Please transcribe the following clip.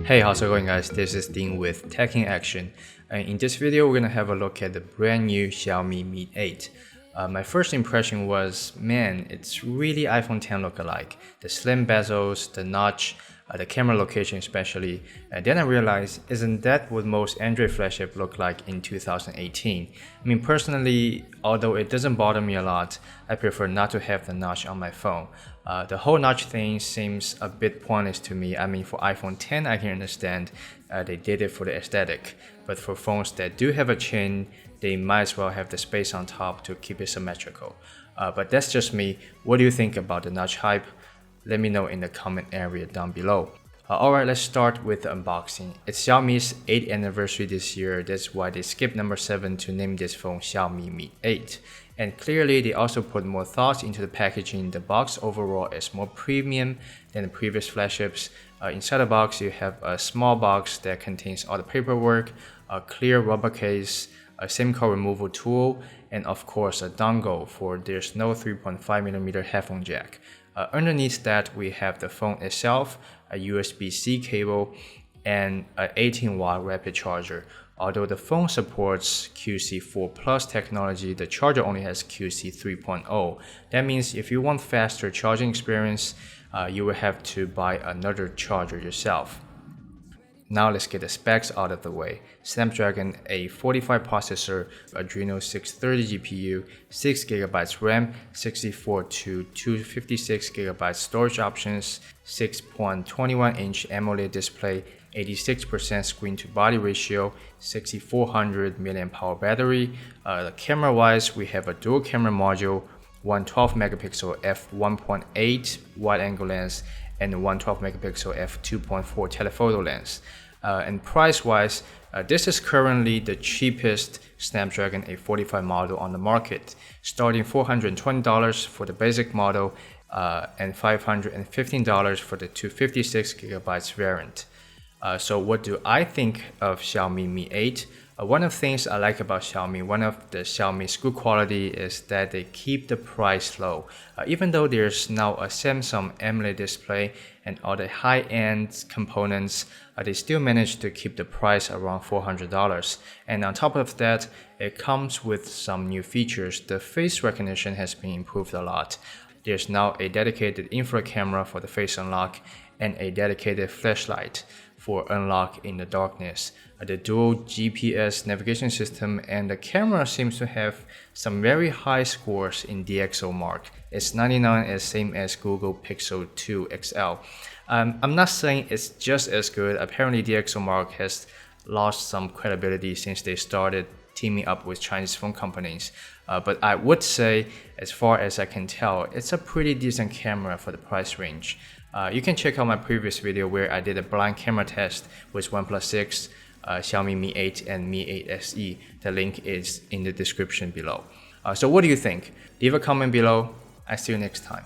Hey, how's it going guys? This is Dean with Tech in Action. And in this video, we're gonna have a look at the brand new Xiaomi Mi 8. My first impression was, man, it's really iPhone X look-alike. The slim bezels, the notch, the camera location especially. And then I realized, isn't that what most Android flagship look like in 2018? I mean, personally, although it doesn't bother me a lot, I prefer not to have the notch on my phone. The whole notch thing seems a bit pointless to me. I mean, for iPhone X, I can understand they did it for the aesthetic. But for phones that do have a chin, they might as well have the space on top to keep it symmetrical. But that's just me. What do you think about the notch hype? Let me know in the comment area down below. Alright, let's start with the unboxing. It's Xiaomi's 8th anniversary this year. That's why they skipped number 7 to name this phone Xiaomi Mi 8. And clearly they also put more thoughts into the packaging. The box overall is more premium than the previous flagships. Inside the box you have a small box that contains all the paperwork, a clear rubber case, a SIM card removal tool, and of course a dongle for there's no 3.5mm headphone jack. Underneath that we have the phone itself, a USB-C cable, and an 18-watt rapid charger. Although the phone supports QC4 Plus technology, the charger only has QC 3.0. That means if you want faster charging experience, you will have to buy another charger yourself. Now let's get the specs out of the way. Snapdragon 845 processor, Adreno 630 GPU, 6GB RAM, 64 to 256GB storage options, 6.21-inch AMOLED display, 86% screen-to-body ratio, 6400 mAh battery. Camera wise, we have a dual camera module, one 12MP f1.8 wide-angle lens, and one 12MP f2.4 telephoto lens. And price-wise, this is currently the cheapest Snapdragon 845 model on the market, starting $420 for the basic model and $515 for the 256GB variant. So what do I think of Xiaomi Mi 8? One of the things I like about Xiaomi, one of the Xiaomi's good quality is that they keep the price low. Even though there's now a Samsung AMOLED display and all the high-end components, they still manage to keep the price around $400. And on top of that, it comes with some new features. The face recognition has been improved a lot. There's now a dedicated infrared camera for the face unlock and a dedicated flashlight for unlock in the darkness. The dual GPS navigation system and the camera seems to have some very high scores in DxOMark. It's 99 as same as Google Pixel 2 XL. I'm not saying it's just as good. Apparently DxOMark has lost some credibility since they started teaming up with Chinese phone companies. But I would say, as far as I can tell, it's a pretty decent camera for the price range. You can check out my previous video where I did a blind camera test with OnePlus 6, Xiaomi Mi 8 and Mi 8 SE. The link is in the description below. So what do you think? Leave a comment below. I'll see you next time.